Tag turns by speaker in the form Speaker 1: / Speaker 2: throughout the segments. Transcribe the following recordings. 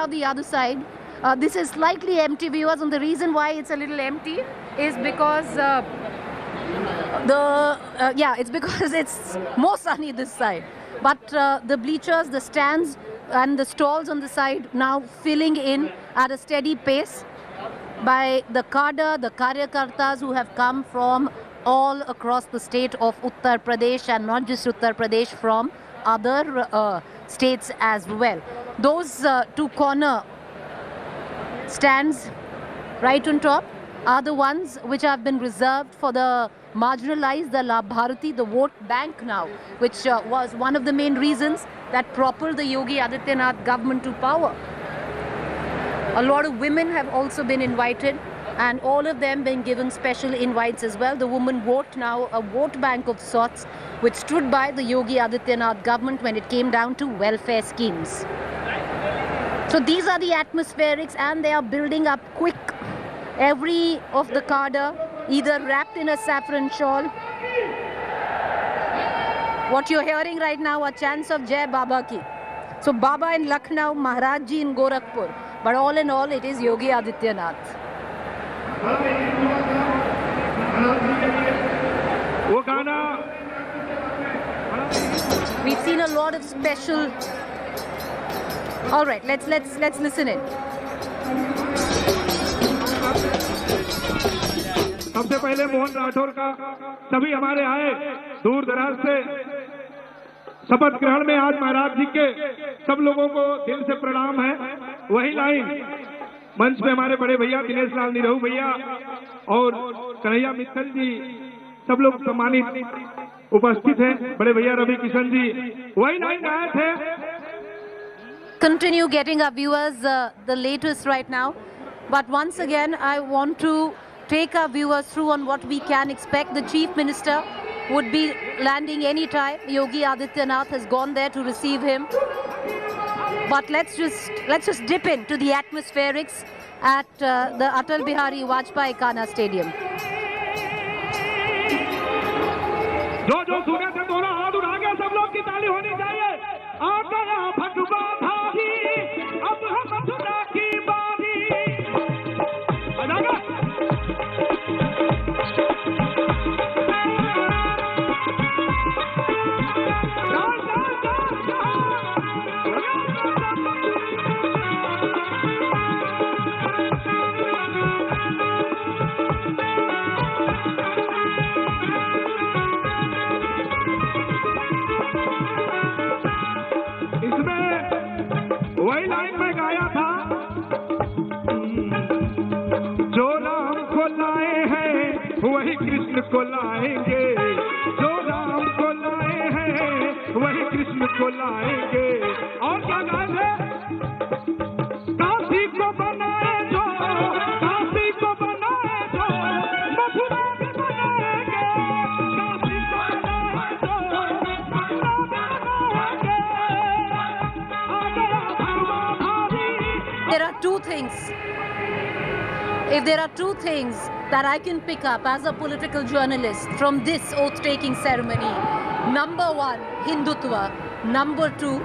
Speaker 1: about the other side. This is slightly empty, viewers, and the reason why it's a little empty is because it's because it's more sunny this side. But the bleachers, the stands and the stalls on the side now filling in at a steady pace by the cadre, the karyakartas who have come from all across the state of Uttar Pradesh, and not just Uttar Pradesh, from other states as well. Those two corner stands right on top are the ones which have been reserved for the marginalized, the Bharati, the vote bank now, which was one of the main reasons that propelled the Yogi Adityanath government to power. A lot of women have also been invited, and all of them being given special invites as well. The women vote now, a vote bank of sorts, which stood by the Yogi Adityanath government when it came down to welfare schemes. So these are the atmospherics, and they are building up quick. Every of the cadre either wrapped in a saffron shawl. What you're hearing right now are chants of Jai Baba Ki. So Baba in Lucknow, Maharaj Ji in Gorakhpur. But all in all, it is Yogi Adityanath. We've seen a lot of special. All right, let's listen in.
Speaker 2: सबसे पहले मोहन राठौर का सभी हमारे आए दूर दराज से शपथ ग्रहण में आज महाराज जी के सब लोगों को दिल से प्रणाम है। वही लाइन मंच पे हमारे बड़े भैया दिनेश लाल निरहू भैया और कन्हैया मित्तल जी सब लोग सम्मानित उपस्थित हैं। बड़े भैया रवि किशन जी वही लाइन गाए थे।
Speaker 1: Continue getting our viewers the latest right now, but once again I want to take our viewers through on what we can expect. The Chief Minister would be landing any time. Yogi Adityanath has gone there to receive him. But let's just dip into the atmospherics at the Atal Bihari Vajpayee Khana Stadium.
Speaker 2: जो सुने थे दोनों हाथ उठा के सब लोग की ताली होनी चाहिए। आ गया भगवा भाई, अब हम मथुरा की बारी। वही लाइन में गाया था, जो राम को लाए हैं वही कृष्ण को लाएंगे, जो राम को लाए हैं वही कृष्ण को लाएंगे। और क्या गाए थे? काशी को बनाए जो, काशी को बनाए जो, मथुरा भी बनाएंगे, काशी को बनाए जो, मथुरा भी बनाएंगे।
Speaker 1: There are two things. If there are two things that I can pick up as a political journalist from this oath-taking ceremony, number one, Hindutva. Number two,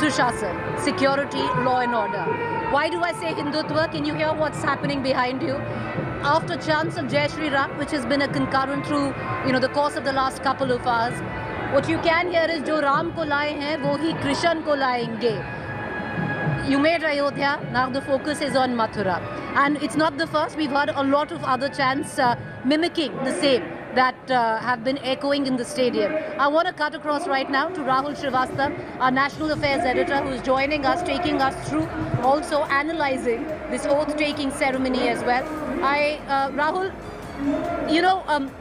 Speaker 1: Sushasan, security, law and order. Why do I say Hindutva? Can you hear what's happening behind you? After chants of Jai Shri Ram, which has been a concurrent through the course of the last couple of hours, what you can hear is जो राम को लाए हैं वो ही कृष्ण को लाएंगे. You made Ayodhya, now the focus is on Mathura. And it's not the first, we've heard a lot of other chants mimicking the same that have been echoing in the stadium. I want to cut across right now to Rahul Srivastava, our National Affairs Editor, who's joining us, taking us through, also analyzing this oath-taking ceremony as well. Rahul,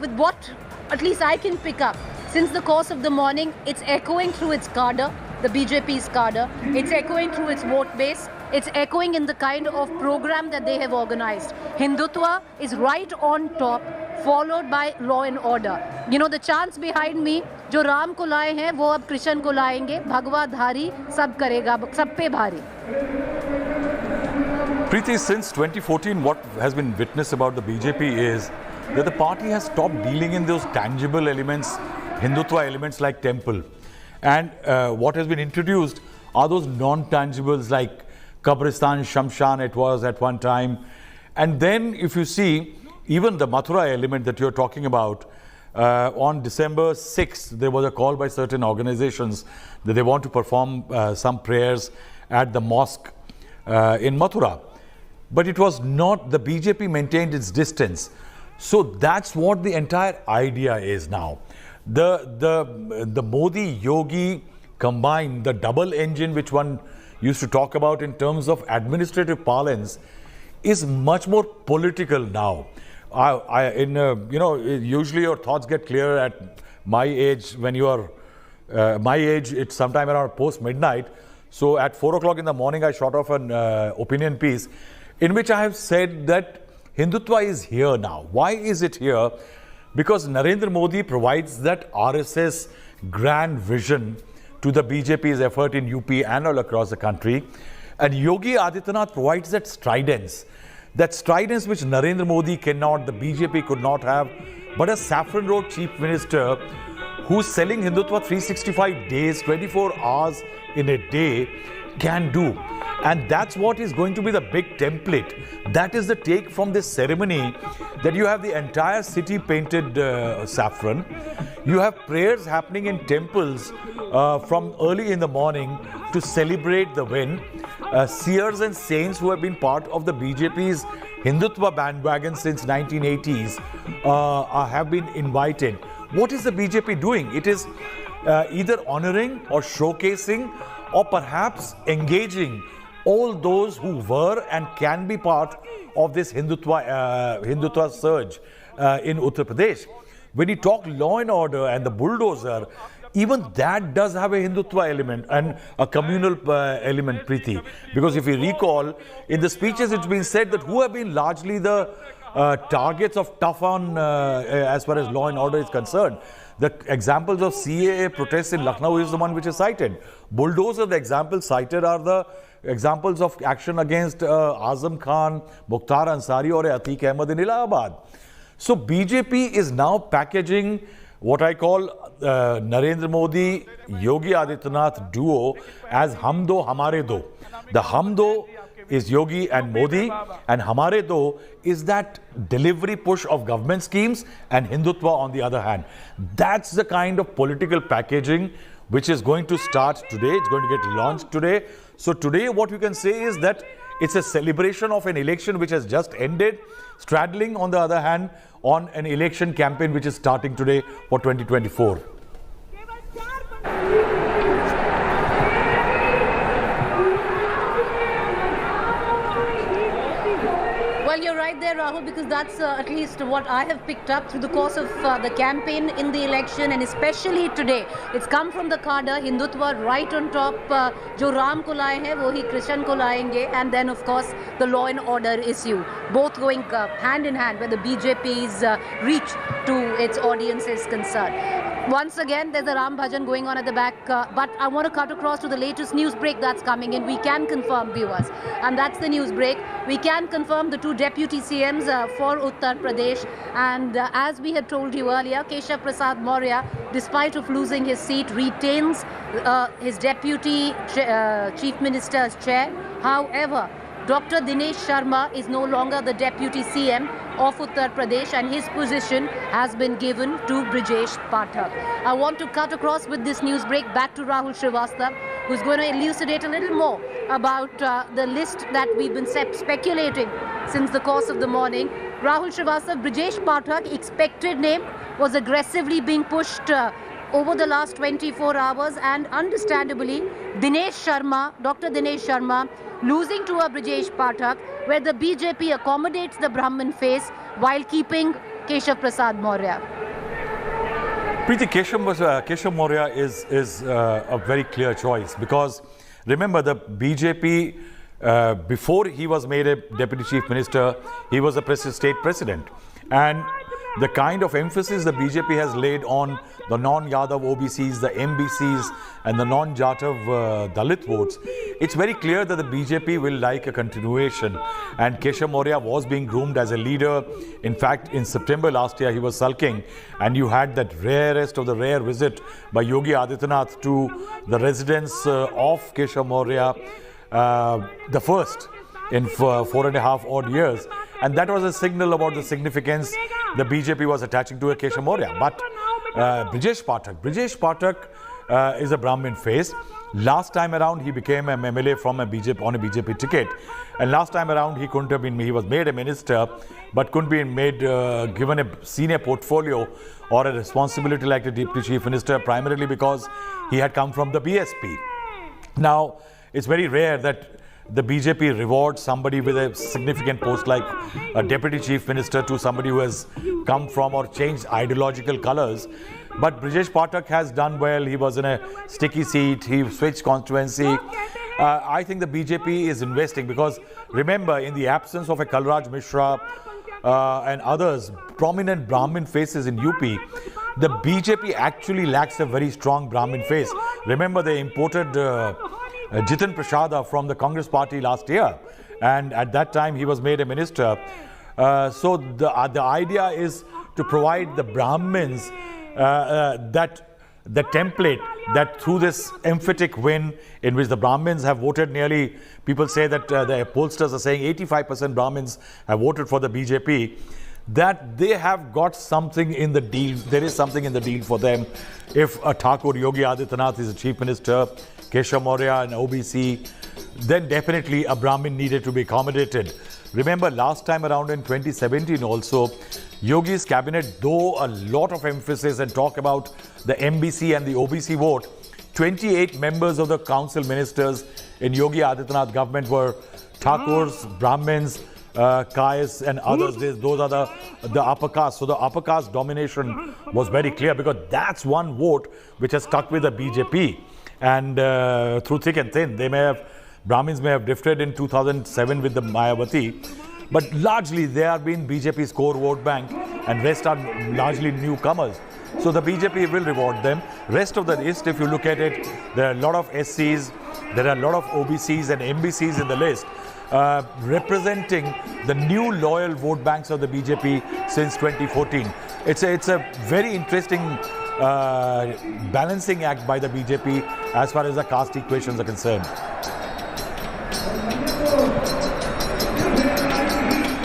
Speaker 1: with what at least I can pick up, since the course of the morning, it's echoing through its cadre, the BJP's cadre, it's echoing through its vote base, it's echoing in the kind of program that they have organized. Hindutva is right on top, followed by law and order. The chants behind me, जो राम को लाए हैं वो अब कृष्ण को लाएंगे, भगवा धारी सब करेगा, सब पे भारी.
Speaker 3: Preeti, since 2014, what has been witnessed about the BJP is that the party has stopped dealing in those tangible elements, Hindutva elements like temple. And what has been introduced are those non-tangibles like Kabristan, Shamshan it was at one time. And then if you see, even the Mathura element that you're talking about, on December 6th, there was a call by certain organizations that they want to perform some prayers at the mosque in Mathura. But it was not, the BJP maintained its distance. So that's what the entire idea is now. The Modi Yogi combined, the double engine which one used to talk about in terms of administrative parlance, is much more political now. Usually your thoughts get clear at my age. When you are my age, it's sometime around post midnight. So at 4 o'clock in the morning, I shot off an opinion piece in which I have said that Hindutva is here now. Why is it here? Because Narendra Modi provides that RSS grand vision to the BJP's effort in UP and all across the country. And Yogi Adityanath provides that stridence which Narendra Modi cannot, the BJP could not have, but a saffron-robed chief minister who's selling Hindutva 365 days, 24 hours in a day can do. And that's what is going to be the big template. That is the take from this ceremony, that you have the entire city painted saffron. You have prayers happening in temples from early in the morning to celebrate the win. Seers and saints who have been part of the BJP's Hindutva bandwagon since 1980s have been invited. What is the BJP doing? It is either honoring or showcasing or perhaps engaging all those who were and can be part of this Hindutva surge in Uttar Pradesh. When you talk law and order and the bulldozer, even that does have a Hindutva element and a communal element, Preeti. Because if you recall, in the speeches it's been said that who have been largely the targets of tough on as far as law and order is concerned. The examples of CAA protests in Lucknow is the one which is cited. Bulldozer, the examples cited are the examples of action against Azam Khan, Mukhtar Ansari or Atiq Ahmed in Allahabad. So BJP is now packaging what I call Narendra Modi, Yogi Adityanath duo as Hum Do Hamare Do. The Hum Do is Yogi and Modi, and Hamare Do is that delivery push of government schemes, and Hindutva on the other hand. That's the kind of political packaging which is going to start today. It's going to get launched today. So today what you can say is that it's a celebration of an election which has just ended, straddling on the other hand on an election campaign which is starting today for 2024.
Speaker 1: Well, you're right there, Rahul, because that's at least what I have picked up through the course of the campaign in the election, and especially today. It's come from the cadre, Hindutva right on top. Jo Ram ko laaye hai, wo hi Krishnan ko laayenge, and then of course the law and order issue, both going hand in hand where the BJP's reach to its audience is concerned. Once again, there's a Ram Bhajan going on at the back, but I want to cut across to the latest news break that's coming in. We can confirm, viewers, and that's the news break. We can confirm the two deputy CMs for Uttar Pradesh, and as we had told you earlier, Keshav Prasad Maurya, despite of losing his seat, retains his deputy chief minister's chair. However, Dr. Dinesh Sharma is no longer the deputy CM of Uttar Pradesh, and his position has been given to Brijesh Pathak. I want to cut across with this news break back to Rahul Srivastav, who's going to elucidate a little more about the list that we've been speculating since the course of the morning. Rahul Srivastav, Brijesh Pathak, expected name, was aggressively being pushed over the last 24 hours, and understandably, Dinesh Sharma, Dr. Dinesh Sharma, losing to a Brijesh Pathak, where the BJP accommodates the Brahmin face while keeping Keshav Prasad Maurya.
Speaker 3: Preeti, Keshav Maurya is a very clear choice, because remember the BJP, before he was made a deputy chief minister, he was a state president. And the kind of emphasis the BJP has laid on the non-Yadav OBCs, the MBCs and the non-Jatav Dalit votes, it's very clear that the BJP will like a continuation. And Keshav Maurya was being groomed as a leader. In fact, in September last year, he was sulking, and you had that rarest of the rare visit by Yogi Adityanath to the residence of Keshav Maurya. the first in 4.5 odd years. And that was a signal about the significance the BJP was attaching to a Keshav Maurya. But Brijesh Pathak is a Brahmin face. Last time around, he became an MLA from a BJP on a BJP ticket. And last time around, he couldn't have been, he was made a minister, but couldn't be made, given a senior portfolio or a responsibility like the Deputy Chief Minister, primarily because he had come from the BSP. Now, it's very rare that the BJP rewards somebody with a significant post like a Deputy Chief Minister to somebody who has come from or changed ideological colors. But Brijesh Pathak has done well. He was in a sticky seat. He switched constituency. I think the BJP is investing because, remember, in the absence of a Kalraj Mishra and others, prominent Brahmin faces in UP, the BJP actually lacks a very strong Brahmin face. Remember, they imported Jitin Prasada from the Congress party last year, and at that time he was made a minister. So the idea is to provide the Brahmins the template that through this emphatic win in which the Brahmins have voted nearly, people say that the pollsters are saying 85% Brahmins have voted for the BJP, that they have got something in the deal. There is something in the deal for them. If a Thakur Yogi Adityanath is a chief minister, Keshav Maurya an OBC, then definitely a Brahmin needed to be accommodated. Remember last time around in 2017 also, Yogi's cabinet, though a lot of emphasis and talk about the MBC and the OBC vote, 28 members of the council ministers in Yogi Adityanath government were Thakurs, Brahmins, Kais and others. Those are the upper caste. So the upper caste domination was very clear because that's one vote which has stuck with the BJP. And through thick and thin, Brahmins may have drifted in 2007 with the Mayawati, but largely they have been BJP's core vote bank and rest are largely newcomers. So the BJP will reward them. Rest of the list, if you look at it, there are a lot of SCs, there are a lot of OBCs and MBCs in the list, representing the new loyal vote banks of the BJP since 2014. It's a very interesting balancing act by the BJP as far as the caste equations are concerned.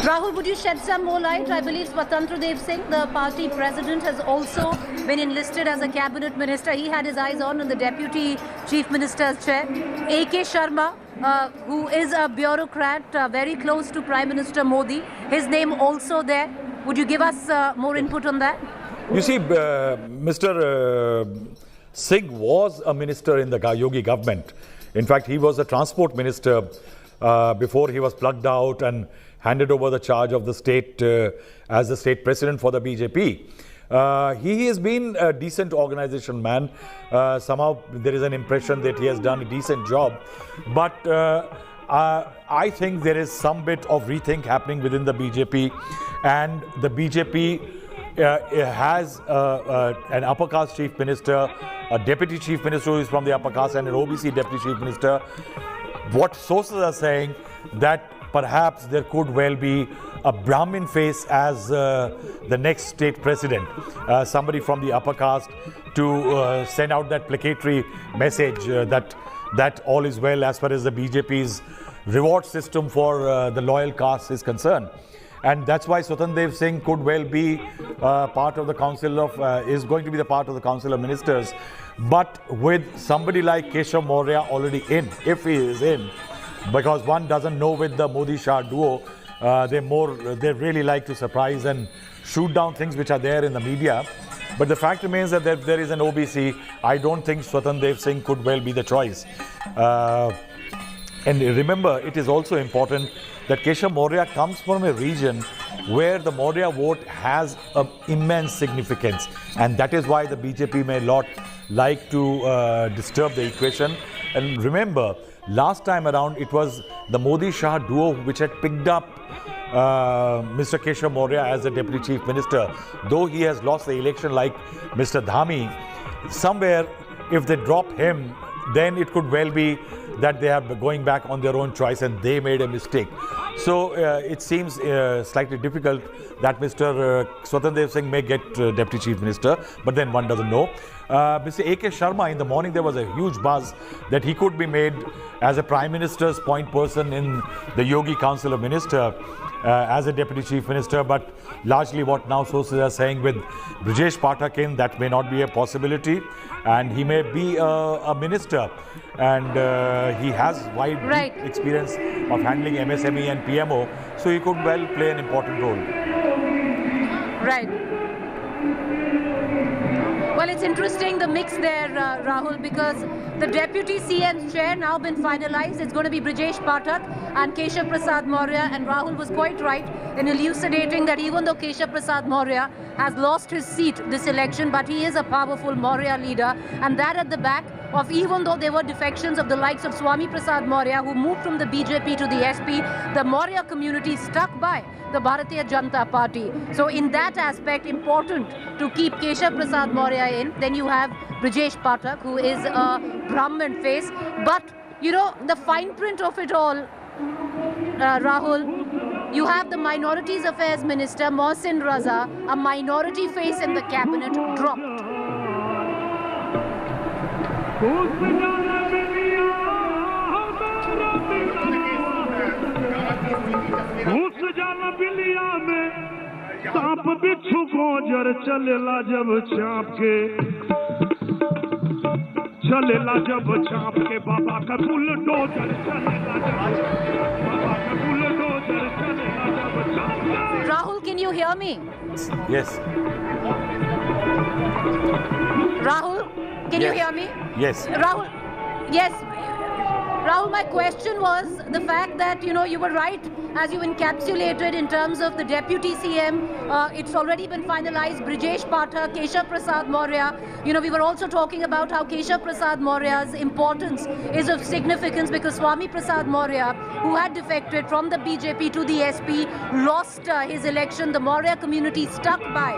Speaker 1: Rahul, would you shed some more light? I believe Swatantra Dev Singh, the party president, has also been enlisted as a cabinet minister. He had his eyes on the deputy chief minister's chair. A.K. Sharma, who is a bureaucrat very close to Prime Minister Modi, his name also there. Would you give us more input on that?
Speaker 3: You see, Mr. Singh was a minister in the Yogi government. In fact, he was a transport minister before he was plugged out and handed over the charge of the state as the state president for the BJP. He has been a decent organization man. Somehow there is an impression that he has done a decent job. But I think there is some bit of rethink happening within the BJP, and the BJP has an upper caste chief minister, a deputy chief minister who is from the upper caste, and an OBC deputy chief minister. What sources are saying that perhaps there could well be a Brahmin face as the next state president, somebody from the upper caste to send out that placatory message that all is well as far as the BJP's reward system for the loyal caste is concerned. And that's why Swatantra Dev Singh could well be part of the council of, is going to be the part of the council of ministers. But with somebody like Keshav Maurya already in, if he is in, because one doesn't know with the Modi-Shah duo, they really like to surprise and shoot down things which are there in the media. But the fact remains that there is an OBC. I don't think Swatantra Dev Singh could well be the choice. And remember, it is also important that Keshav Maurya comes from a region where the Maurya vote has immense significance. And that is why the BJP may not like to disturb the equation. And remember, last time around, it was the Modi-Shah duo which had picked up Mr. Keshav Maurya as the Deputy Chief Minister. Though he has lost the election like Mr. Dhami, somewhere if they drop him, then it could well be that they are going back on their own choice and they made a mistake. So it seems slightly difficult that Mr. Swatandev Singh may get Deputy Chief Minister, but then one doesn't know. Mr. A.K. Sharma, in the morning there was a huge buzz that he could be made as a Prime Minister's point person in the Yogi Council of Ministers as a Deputy Chief Minister, but largely what now sources are saying with Brijesh Pathak in, that may not be a possibility, and he may be a minister, and he has wide deep experience of handling MSME and PMO, so he could well play an important role.
Speaker 1: Right. Well, it's interesting, the mix there, Rahul, because the Deputy CM's chair now been finalized. It's going to be Brijesh Pathak and Keshav Prasad Maurya, and Rahul was quite right in elucidating that even though Keshav Prasad Maurya has lost his seat this election, but he is a powerful Maurya leader, and that at the back of, even though there were defections of the likes of Swami Prasad Maurya, who moved from the BJP to the SP, the Maurya community stuck by the Bharatiya Janata Party. So in that aspect, important to keep Keshav Prasad Maurya in. Then you have Brijesh Pathak, who is a Brahmin face. But, you know, the fine print of it all, Rahul, you have the Minorities Affairs Minister, Mohsin Raza, a minority face in the cabinet, dropped.
Speaker 2: सांप बिच्छू गोजर चलेला जब चाप के बाबा का bulldozer चलेला जब चाप के।
Speaker 1: Rahul, can you hear me?
Speaker 3: Yes.
Speaker 1: Rahul, can you hear me?
Speaker 3: Yes.
Speaker 1: Rahul, yes. Rahul, my question was the fact that, you know, you were right as you encapsulated in terms of the Deputy CM. It's already been finalized. Brijesh Pathak, Keshav Prasad Maurya. You know, we were also talking about how Keshav Prasad Maurya's importance is of significance because Swami Prasad Maurya, who had defected from the BJP to the SP, lost his election. The Maurya community stuck by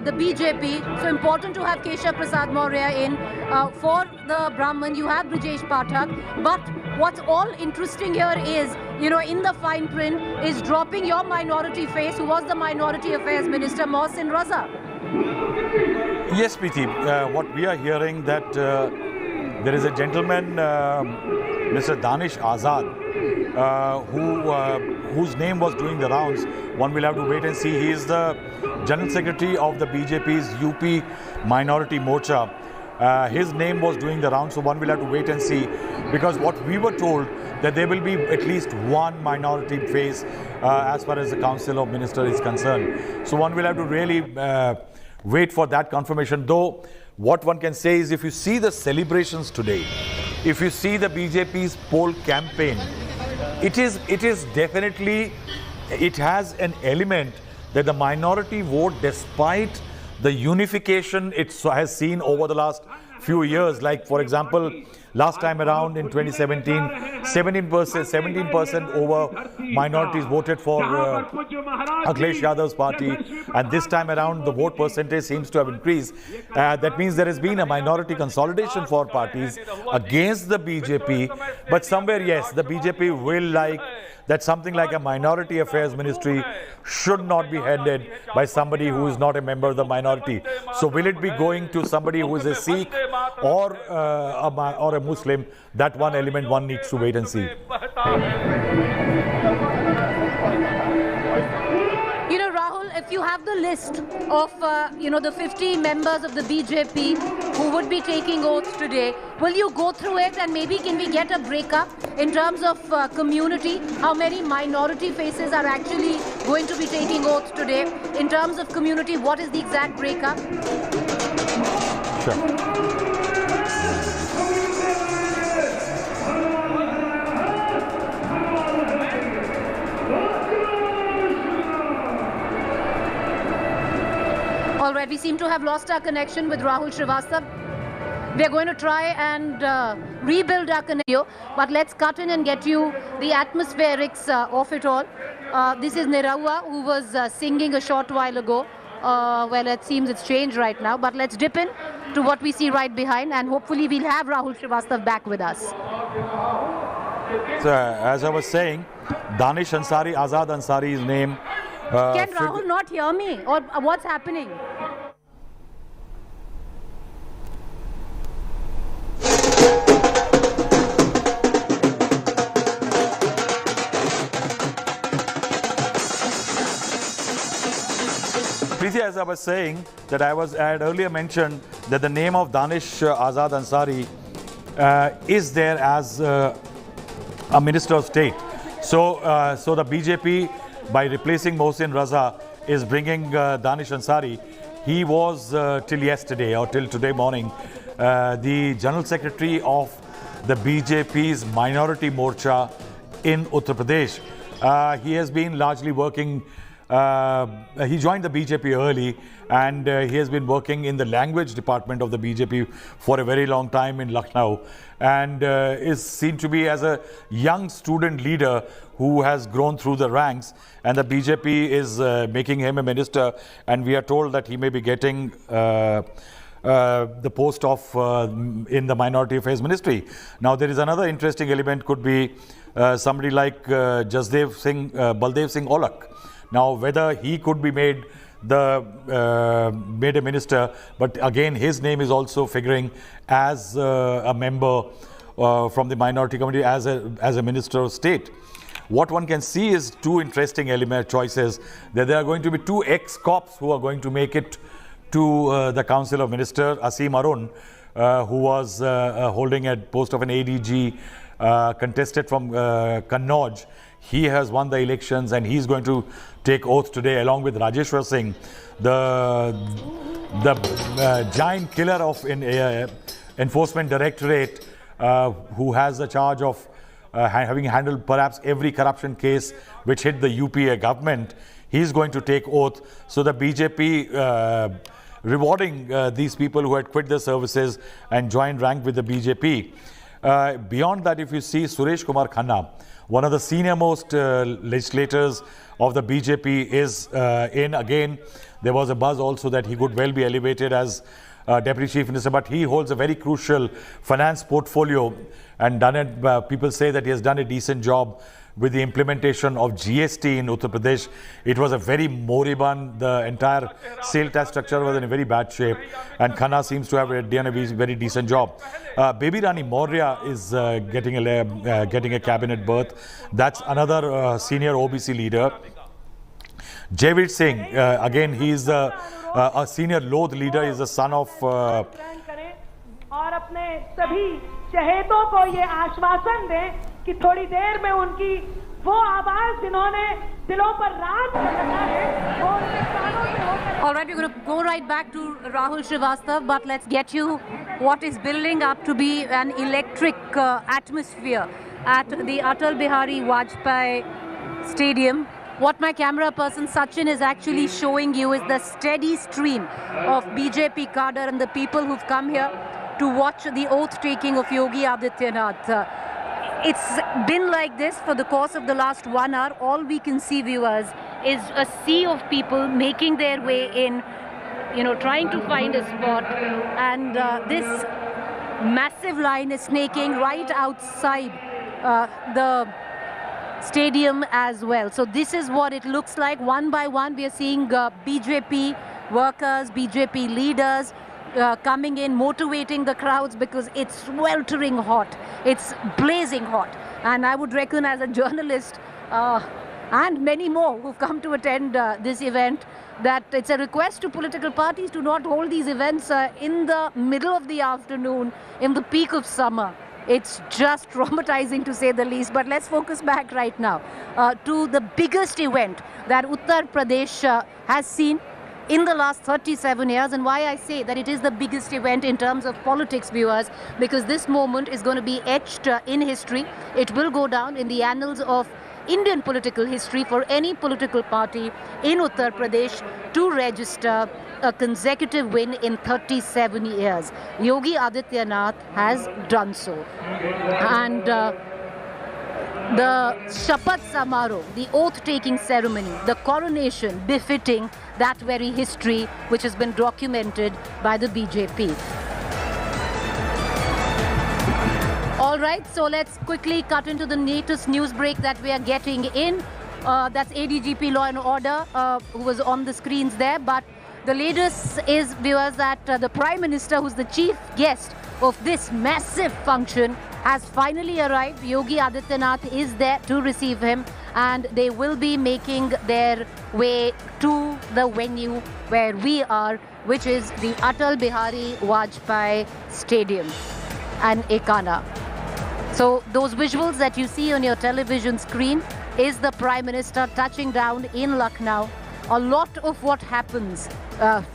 Speaker 1: the BJP. So important to have Keshav Prasad Maurya in. For the Brahman, you have Brijesh Pathak. But what's all interesting here is, you know, in the fine print is dropping your minority face, who was the Minority Affairs Minister, Mohsin Raza.
Speaker 3: Yes, Preeti. What we are hearing that there is a gentleman, Mr. Danish Azad, whose name was doing the rounds. One will have to wait and see. He is the General Secretary of the BJP's UP Minority Morcha. His name was doing the rounds, so one will have to wait and see, because what we were told that there will be at least one minority face as far as the Council of Ministers is concerned. So one will have to really wait for that confirmation. Though what one can say is, if you see the celebrations today, if you see the BJP's poll campaign, it is definitely, it has an element that the minority vote, despite the unification it has seen over the last few years, like for example, last time around in 2017, 17% over minorities voted for Akhilesh Yadav's party, and this time around the vote percentage seems to have increased. That means there has been a minority consolidation for parties against the BJP, but somewhere, yes, the BJP will like that something like a minority affairs ministry should not be headed by somebody who is not a member of the minority. So will it be going to somebody who is a Sikh or a Muslim? That one element one needs to wait and see.
Speaker 1: You know, Rahul, if you have the list of, you know, the 50 members of the BJP who would be taking oaths today, will you go through it and maybe can we get a breakup in terms of community? How many minority faces are actually going to be taking oaths today? In terms of community, what is the exact breakup?
Speaker 3: Sure.
Speaker 1: All right, we seem to have lost our connection with Rahul Srivastava. We are going to try and rebuild our connection, but let's cut in and get you the atmospherics of it all. This is Niraua, who was singing a short while ago. Well, it seems it's changed right now, but let's dip in to what we see right behind, and hopefully we'll have Rahul Srivastava back with us.
Speaker 3: So, as I was saying, Danish Ansari, Azad Ansari's name.
Speaker 1: Can Rahul not hear me? Or what's happening?
Speaker 3: Preeti, as I was saying, that I had earlier mentioned that the name of Danish Azad Ansari is there as a minister of state. So the BJP, by replacing Mohsin Raza, is bringing Danish Ansari. He was till yesterday or till today morning the General Secretary of the BJP's Minority Morcha in Uttar Pradesh. He has been largely working. He joined the BJP early, and he has been working in the language department of the BJP for a very long time in Lucknow, and is seen to be as a young student leader who has grown through the ranks, and the BJP is making him a minister, and we are told that he may be getting the post of in the Minority Affairs Ministry. Now there is another interesting element, could be somebody like Baldev Singh Olak. Now, whether he could be made a minister, but again, his name is also figuring as a member from the minority committee as a minister of state. What one can see is two interesting choices. That there are going to be two ex-cops who are going to make it to the Council of Ministers. Asim Arun, who was holding a post of an ADG, contested from Kannauj. He has won the elections, and he's going to take oath today, along with Rajeshwar Singh, the giant killer of Enforcement Directorate, who has the charge of having handled perhaps every corruption case which hit the UPA government. He's going to take oath. So the BJP rewarding these people who had quit their services and joined rank with the BJP. Beyond that, if you see Suresh Kumar Khanna, one of the senior most legislators of the BJP, is in again. There was a buzz also that he could well be elevated as Deputy Chief Minister, but he holds a very crucial finance portfolio and done it. People say that he has done a decent job with the implementation of GST in Uttar Pradesh. It was a very moribund, the entire sale tax structure was in a very bad shape, and Khanna seems to have done a very decent job. Baby Rani Maurya is getting a cabinet berth. That's another senior OBC leader. Javid Singh, again, he is a senior Lodh leader, is the son of
Speaker 4: और अपने सभी चहेतों को ये आश्वासन दें कि थोड़ी देर में उनकी वो आवाज जिन्होंने दिलों पर राज रखा है वो उनके कानों से होकर.
Speaker 1: All right, we're going to go right back to Rahul Srivastav, but let's get you what is building up to be an electric atmosphere at the Atal Bihari Vajpayee Stadium. What my camera person Sachin is actually showing you is the steady stream of BJP cadre and the people who've come here to watch the oath taking of Yogi Adityanath. It's been like this for the course of the last 1 hour. All we can see, viewers, is a sea of people making their way in, trying to find a spot. And this massive line is snaking right outside the stadium as well. So this is what it looks like. One by one, we are seeing BJP workers, BJP leaders coming in, motivating the crowds, because it's sweltering hot. It's blazing hot. And I would reckon, as a journalist and many more who've come to attend this event, that it's a request to political parties to not hold these events in the middle of the afternoon, in the peak of summer. It's just traumatizing, to say the least. But let's focus back right now to the biggest event that Uttar Pradesh has seen in the last 37 years. And why I say that it is the biggest event in terms of politics, viewers, because this moment is going to be etched in history. It will go down in the annals of Indian political history for any political party in Uttar Pradesh to register a consecutive win in 37 years. Yogi Adityanath has done so. And the Shapath Samaroh, the oath-taking ceremony, the coronation befitting that very history which has been documented by the BJP. All right, so let's quickly cut into the latest news break that we are getting in. That's ADGP Law and Order, who was on the screens there. But the latest is, viewers, that the Prime Minister, who's the chief guest of this massive function, has finally arrived. Yogi Adityanath is there to receive him, and they will be making their way to the venue where we are, which is the Atal Bihari Vajpayee Stadium and Ekana. So those visuals that you see on your television screen is the Prime Minister touching down in Lucknow. A lot of what happens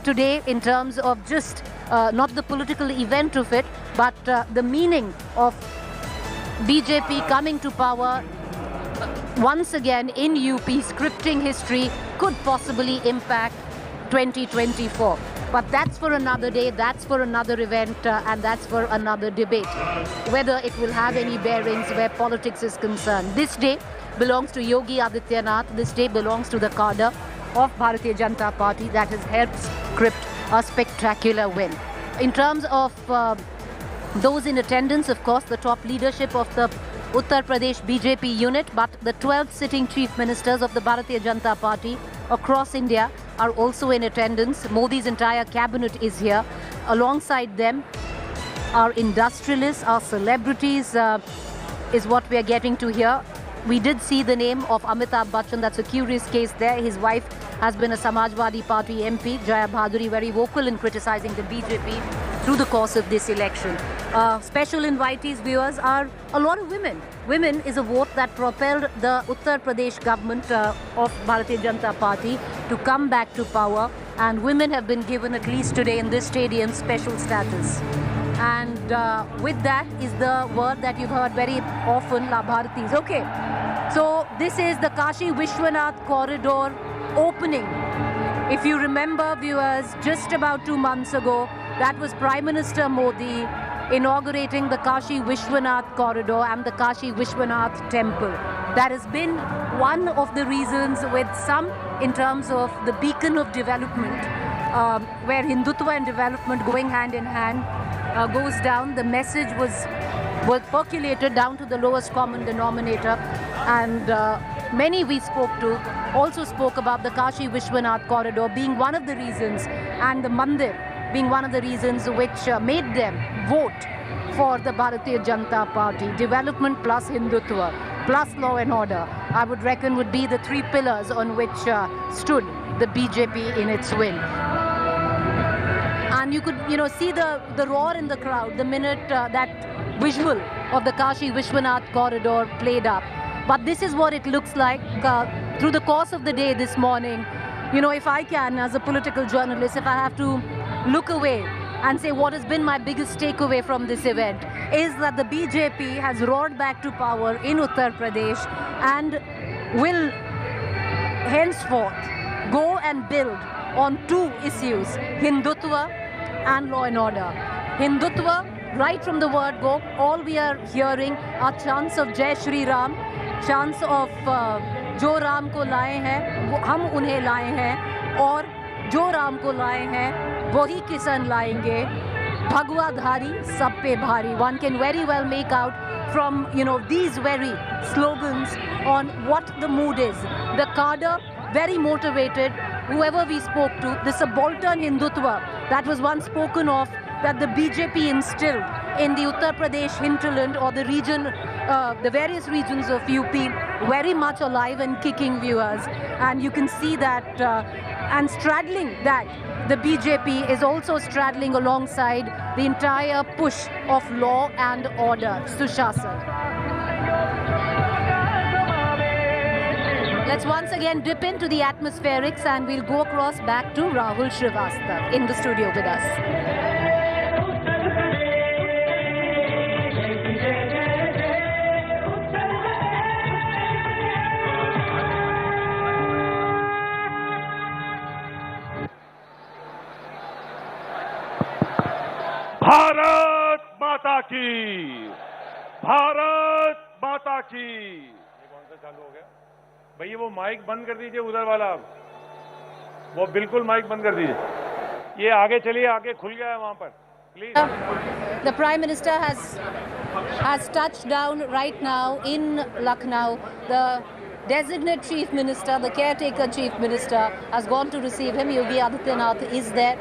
Speaker 1: today in terms of just not the political event of it, but the meaning of BJP coming to power once again in UP, scripting history, could possibly impact 2024. But that's for another day, that's for another event, and that's for another debate, whether it will have any bearings where politics is concerned. This day belongs to Yogi Adityanath. This day belongs to the cadre of Bharatiya Janata Party that has helped script a spectacular win. In terms of those in attendance, of course, the top leadership of the Uttar Pradesh BJP unit, but the 12 sitting chief ministers of the Bharatiya Janata Party across India are also in attendance. Modi's entire cabinet is here. Alongside them, our industrialists, our celebrities is what we are getting to hear. We did see the name of Amitabh Bachchan. That's a curious case there. His wife has been a Samajwadi Party MP, Jaya Bhaduri, very vocal in criticizing the BJP through the course of this election. Special invitees, viewers, are a lot of women. Women is a vote that propelled the Uttar Pradesh government of Bharatiya Janata Party to come back to power, and women have been given, at least today in this stadium, special status. And with that is the word that you've heard very often, La Bharatis. Okay, so this is the Kashi Vishwanath corridor opening. If you remember, viewers, just about 2 months ago, that was Prime Minister Modi inaugurating the Kashi Vishwanath corridor and the Kashi Vishwanath temple. That has been one of the reasons, with some in terms of the beacon of development, where Hindutva and development going hand in hand goes down. The message was percolated down to the lowest common denominator, and many we spoke to also spoke about the Kashi Vishwanath corridor being one of the reasons, and the mandir being one of the reasons which made them vote for the Bharatiya Janata Party. Development plus Hindutva plus law and order, I would reckon, would be the 3 pillars on which stood the BJP in its win. And you could, see the roar in the crowd the minute that visual of the Kashi Vishwanath corridor played up. But this is what it looks like through the course of the day this morning. If I can, as a political journalist, if I have to look away and say what has been my biggest takeaway from this event, is that the BJP has roared back to power in Uttar Pradesh and will henceforth go and build on 2 issues, Hindutva and law and order. Hindutva, right from the word go, all we are hearing are chants of Jai Shri Ram, chants of जो राम को लाए हैं वो हम उन्हें लाए हैं, और जो राम को लाए हैं वही किसान लाएंगे, भगवाधारी सब पे भारी. One can very well make out from these very slogans on what the mood is. The cadre very motivated. Whoever we spoke to, the subaltern Hindutva that was once spoken of, that the BJP instilled in the Uttar Pradesh hinterland or the region, the various regions of UP, very much alive and kicking, viewers. And you can see that, and straddling that, the BJP is also straddling alongside the entire push of law and order, Sushasan. Let's once again dip into the atmospherics, and we'll go across back to Rahul Srivastava in the studio with us.
Speaker 2: Bharat माता की, भारत माता की। ये कौन सा चालू हो गया भैया? वो माइक बंद कर दीजिए उधर वाला, वो बिल्कुल माइक बंद कर दीजिए। ये आगे चलिए, आगे खुल गया है वहां पर।
Speaker 1: The Prime Minister has touched down right now in Lucknow. The designate Chief Minister, the caretaker Chief Minister, has gone to receive him. Yogi Adityanath is there.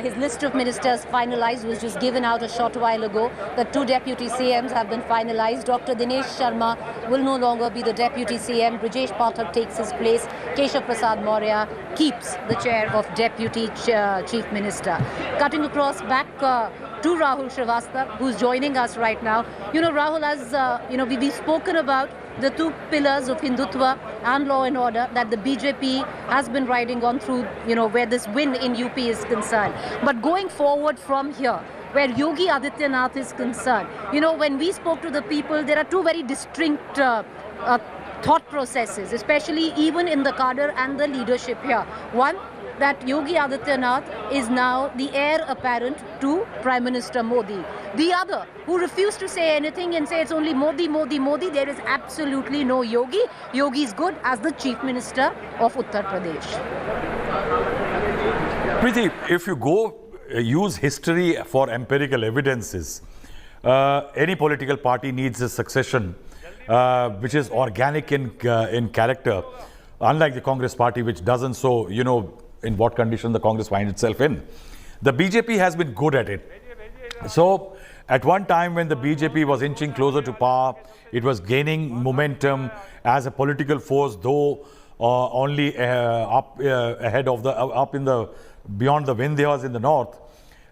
Speaker 1: His list of ministers finalized was just given out a short while ago. The 2 deputy CMs have been finalized. Dr. Dinesh Sharma will no longer be the deputy CM. Brijesh Pathak takes his place. Keshav Prasad Maurya keeps the chair of deputy chief minister. Cutting across back to Rahul Srivastava, who's joining us right now. You know, Rahul, as we've spoken about the 2 pillars of Hindutva and law and order that the BJP has been riding on through, where this win in UP is concerned. But going forward from here, where Yogi Adityanath is concerned, when we spoke to the people, there are 2 very distinct thought processes, especially even in the cadre and the leadership here. One, that Yogi Adityanath is now the heir apparent to Prime Minister Modi. The other, who refused to say anything and say it's only Modi, Modi, Modi, there is absolutely no Yogi. Yogi is good as the Chief Minister of Uttar Pradesh.
Speaker 3: Preeti, if you go use history for empirical evidences, any political party needs a succession which is organic in character, unlike the Congress party, which doesn't. So, in what condition the Congress finds itself in. The BJP has been good at it. So, at one time when the BJP was inching closer to power, it was gaining momentum as a political force, though only ahead of beyond the Vindhyas in the north,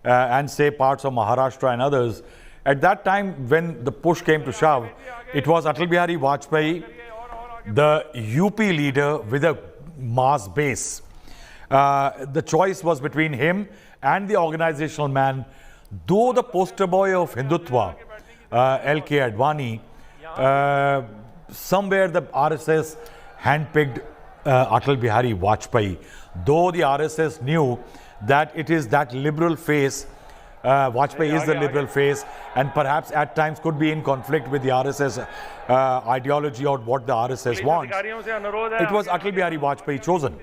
Speaker 3: and say parts of Maharashtra and others. At that time, when the push came to shove, it was Atal Bihari Vajpayee, the UP leader with a mass base. The choice was between him and the organizational man, though the poster boy of Hindutva, L.K. Advani, somewhere the RSS handpicked Atal Bihari Vajpayee, though the RSS knew that it is that liberal face, Vajpayee is the liberal face, and perhaps at times could be in conflict with the RSS ideology or what the RSS wants. It was Atal Bihari Vajpayee chosen.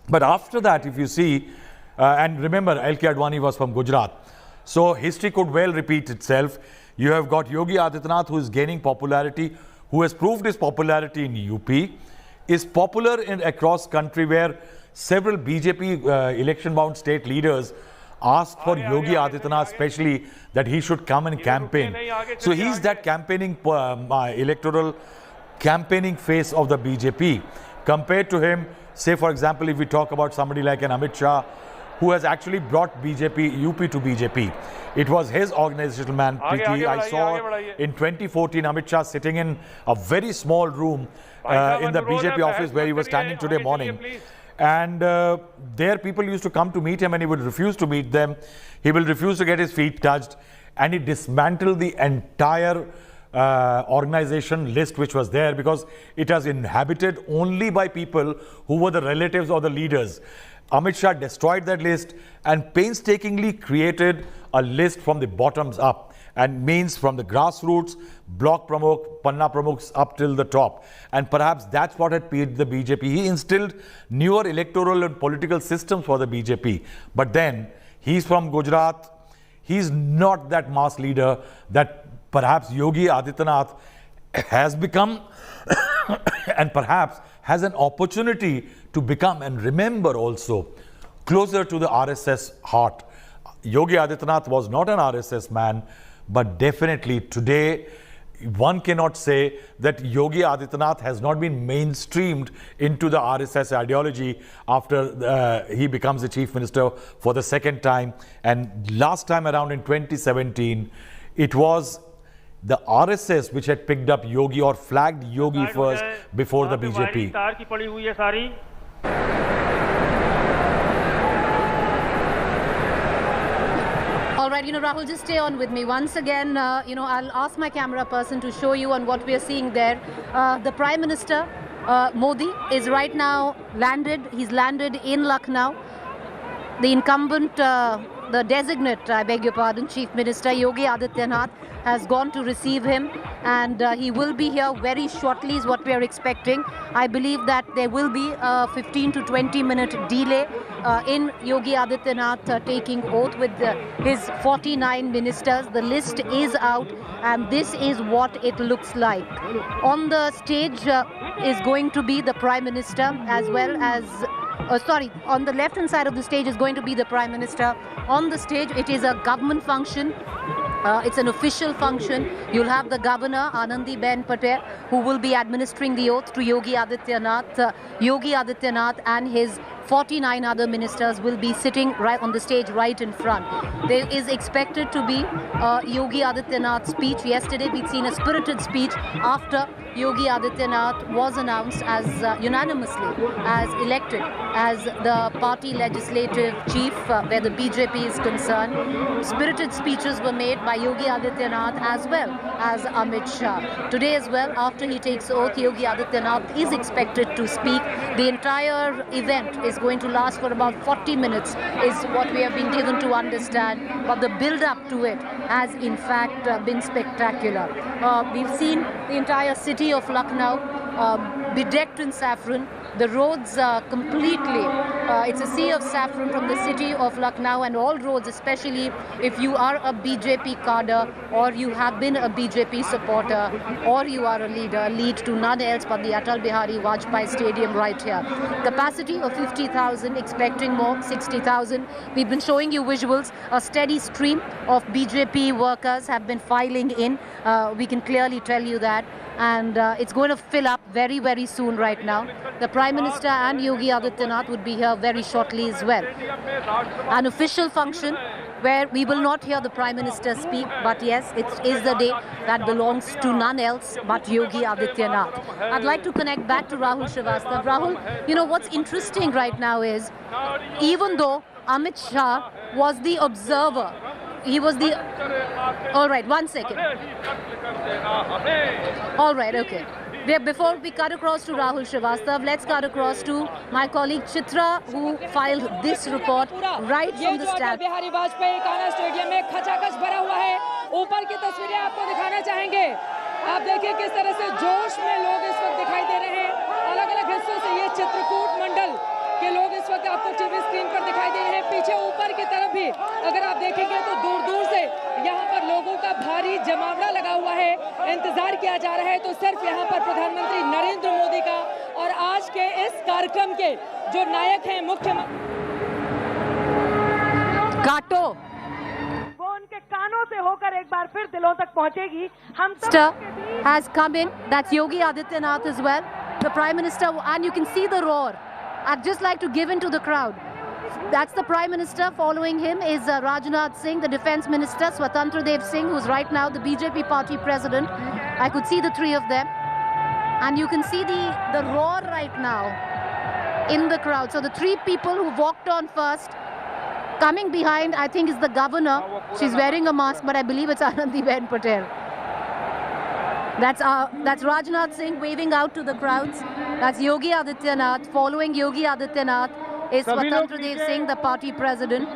Speaker 3: But after that, if you see, and remember, L.K. Advani was from Gujarat, so history could well repeat itself. You have got Yogi Adityanath, who is gaining popularity, who has proved his popularity in UP, is popular across country, where several BJP election-bound state leaders asked for Yogi Adityanath especially that he should come and campaign. So he's that campaigning, electoral campaigning face of the BJP. Compared to him, say for example, if we talk about somebody like an Amit Shah, who has actually brought UP to BJP. It was his organizational man, Preeti. I saw in 2014 Amit Shah sitting in a very small room in the BJP office where he was standing today morning. And there people used to come to meet him and he would refuse to meet them. He will refuse to get his feet touched, and he dismantled the entire organization list which was there, because it was inhabited only by people who were the relatives or the leaders. Amit Shah destroyed that list and painstakingly created a list from the bottoms up, and means from the grassroots, block pramukh, panna pramukhs up till the top. And perhaps that's what had paid the BJP. He instilled newer electoral and political systems for the BJP. But then he's from Gujarat. He's not that mass leader that perhaps Yogi Adityanath has become and perhaps has an opportunity to become, and remember also, closer to the RSS heart. Yogi Adityanath was not an RSS man, but definitely today one cannot say that Yogi Adityanath has not been mainstreamed into the RSS ideology after he becomes the chief minister for the second time. And last time around in 2017, it was the RSS which had picked up Yogi or flagged Yogi first before the BJP.
Speaker 1: All right, Rahul, just stay on with me. Once again, I'll ask my camera person to show you on what we are seeing there. The Prime Minister, Modi, is right now landed. He's landed in Lucknow. The incumbent, the designate, I beg your pardon, Chief Minister Yogi Adityanath has gone to receive him. and he will be here very shortly is what we are expecting. I believe that there will be a 15 to 20 minute delay in Yogi Adityanath taking oath with his 49 ministers. The list is out and this is what it looks like. On the stage is going to be the Prime Minister, as well as on the left hand side of the stage is going to be the Prime Minister. On the stage it is a government function. It's an official function. You'll have the Governor Anandiben Patel, who will be administering the oath to Yogi Adityanath. Yogi Adityanath and his 49 other ministers will be sitting right on the stage right in front. There is expected to be Yogi Adityanath's speech. Yesterday we'd seen a spirited speech after Yogi Adityanath was announced as unanimously as elected as the party legislative chief where the BJP is concerned. Spirited speeches were made by Yogi Adityanath as well as Amit Shah. Today as well, after he takes oath, Yogi Adityanath is expected to speak. The entire event is going to last for about 40 minutes is what we have been given to understand, but the build up to it has in fact been spectacular. We've seen the entire city of Lucknow bedecked in saffron. The roads completely, it's a sea of saffron from the city of Lucknow, and all roads, especially if you are a BJP cadre or you have been a BJP supporter or you are a leader, lead to none else but the Atal Bihari Vajpayee Stadium right here. Capacity of 50,000, expecting more, 60,000. We've been showing you visuals. A steady stream of BJP workers have been filing in. We can clearly tell you that. And it's going to fill up very, very soon right now. The Prime Minister and Yogi Adityanath would be here very shortly as well. An official function where we will not hear the Prime Minister speak, but yes, it is the day that belongs to none else but Yogi Adityanath. I'd like to connect back to Rahul Srivastava. Rahul, you know what's interesting right now is, even though Amit Shah was the observer, he was the... All right, 1 second. All right, okay. Before we cut across to Rahul Srivastava, let's cut across to my colleague Chitra, who filed this report right from the start.
Speaker 5: Bihari Vajpayee काना stadium में खचाखच भरा हुआ है. ऊपर की तस्वीरें आपको दिखाना चाहेंगे. आप देखिए किस तरह से जोश में लोग इस वक्त दिखाई दे रहे हैं. अलग-अलग हिस्सों से ये चित्रकूट मंडल के लोग इस वक्त आपको टीवी स्क्रीन पर दिखाई दे रहे हैं. पीछे ऊपर की तरफ भी अगर आप देखेंगे तो दूर-दूर से यहाँ पर लोगों का भारी जमावड़ा लगा हुआ है. इंतजार किया जा रहा है तो सिर्फ यहाँ पर प्रधानमंत्री नरेंद्र मोदी का और आज के इस कार्यक्रम के जो नायक हैं मुख्यमंत्री
Speaker 1: काटो
Speaker 4: वो उनके कानों से होकर एक बार फिर दिलों तक पहुंचेगी. हम
Speaker 1: has come in. That's Yogi Adityanath as well, the Prime Minister, and you can see the roar. I'd just like to give in to the crowd. That's the Prime Minister. Following him is Rajnath Singh, the Defence Minister, Swatantra Dev Singh, who's right now the BJP party president. I could see the three of them. And you can see the roar right now in the crowd. So the three people who walked on first, coming behind, I think is the governor. She's wearing a mask, but I believe it's Anandiben Patel. That's Rajnath Singh waving out to the crowds. That's Yogi Adityanath. Following Yogi Adityanath is Swatantra Dev Singh, the party president.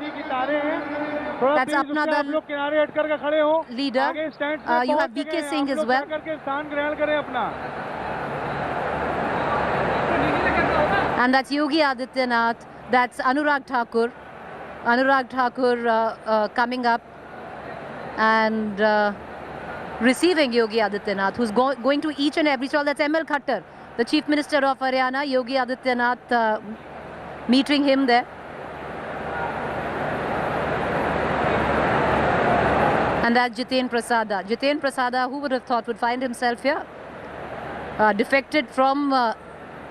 Speaker 1: That's Apna Dal leader. You have BK Singh as well. And that's Yogi Adityanath. That's Anurag Thakur. Anurag Thakur coming up and receiving Yogi Adityanath, who's going to each and every stall. That's ML Khattar, the Chief Minister of Haryana. Yogi Adityanath meeting him there. And that's Jiten Prasada. Jiten Prasada, who would have thought, would find himself here? Defected from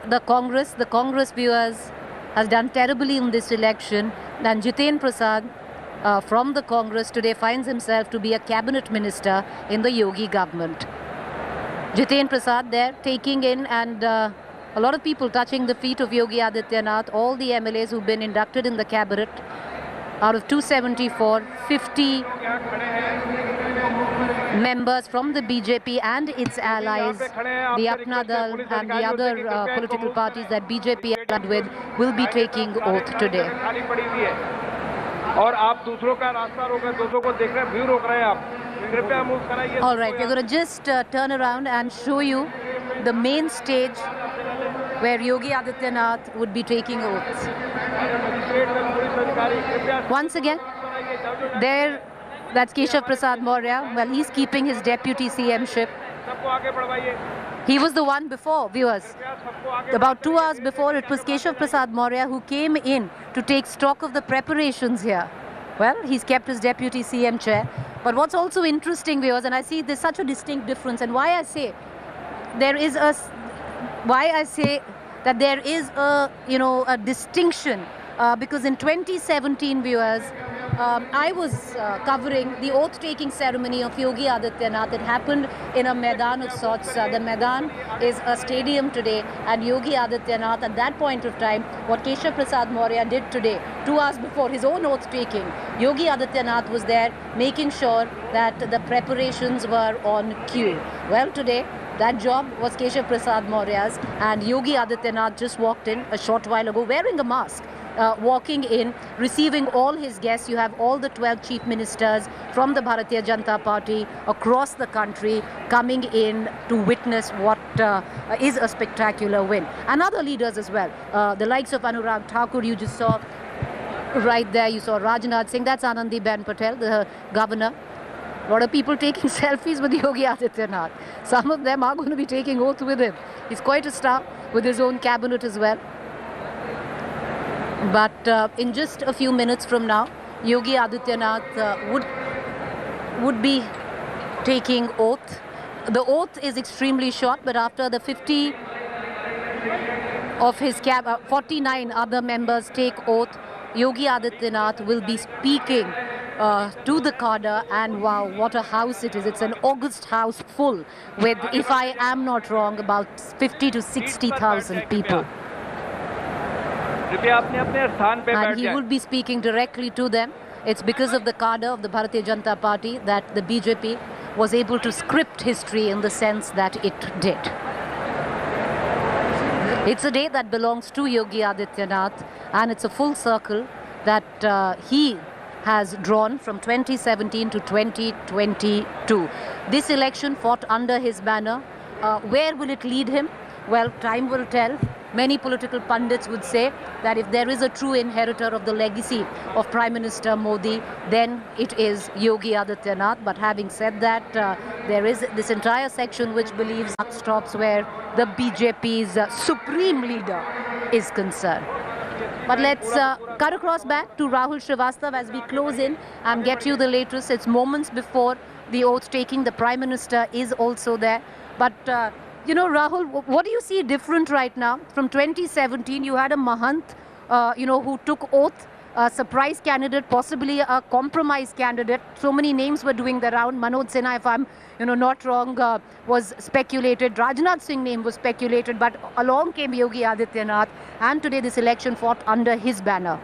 Speaker 1: the Congress. The Congress viewers has done terribly in this election. And Jiten Prasad from the Congress today finds himself to be a cabinet minister in the Yogi government. Jiten Prasad there taking in, and a lot of people touching the feet of Yogi Adityanath, all the MLAs who've been inducted in the cabinet. Out of 274, 50 members from the BJP and its allies, the Apna Dal and the other political parties that BJP allied with, will be taking oath today.
Speaker 6: और आप दूसरों का रास्ता रोक रहे हैं, दूसरों को देख रहे हैं, व्यू रोक रहे हैं आप. कृपया मूव कराइए.
Speaker 1: All right, we're going to just turn around and show you the main stage where Yogi Adityanath would be taking oaths. Once again, there, that's Keshav Prasad Maurya. Well, he's keeping his deputy CM-ship. He was the one before, viewers. About 2 hours before, it was Keshav Prasad Maurya who came in to take stock of the preparations here. Well, he's kept his deputy CM chair. But what's also interesting, viewers, and I see there's such a distinct difference, and why I say there is a, that there is a, a distinction, because in 2017, viewers, I was covering the oath-taking ceremony of Yogi Adityanath. It happened in a Maidan of sorts. The Maidan is a stadium today, and Yogi Adityanath, at that point of time, what Keshav Prasad Maurya did today, 2 hours before his own oath-taking, Yogi Adityanath was there making sure that the preparations were on cue. Well, today, that job was Keshav Prasad Maurya's, and Yogi Adityanath just walked in a short while ago wearing a mask. Walking in, receiving all his guests. You have all the 12 chief ministers from the Bharatiya Janata Party across the country coming in to witness what is a spectacular win. And other leaders as well. The likes of Anurag Thakur, you just saw right there. You saw Rajnath Singh, that's Anandiben Patel, the governor. A lot of people taking selfies with Yogi Adityanath. Some of them are going to be taking oath with him. He's quite a star with his own cabinet as well. But in just a few minutes from now, Yogi Adityanath would be taking oath. The oath is extremely short, but after the 50 of his 49 other members take oath, Yogi Adityanath will be speaking to the cadre, and wow, what a house it is. It's an august house full with, if I am not wrong, about 50 to 60,000 people. And he will be speaking directly to them. It's because of the cadre of the Bharatiya Janata Party that the BJP was able to script history in the sense that it did. It's a day that belongs to Yogi Adityanath, and it's a full circle that he has drawn from 2017 to 2022. This election fought under his banner. Where will it lead him? Well, time will tell. Many political pundits would say that if there is a true inheritor of the legacy of Prime Minister Modi, then it is Yogi Adityanath. But having said that, there is this entire section which believes buck stops where the BJP's supreme leader is concerned. But let's cut across back to Rahul Srivastav as we close in and get you the latest. It's moments before the oath taking. The Prime Minister is also there. But you know, Rahul, what do you see different right now? From 2017, you had a Mahant, who took oath, a surprise candidate, possibly a compromise candidate. So many names were doing the round. Manoj Sinha, if I'm not wrong, was speculated. Rajnath Singh name was speculated, but along came Yogi Adityanath, and today this election fought under his banner.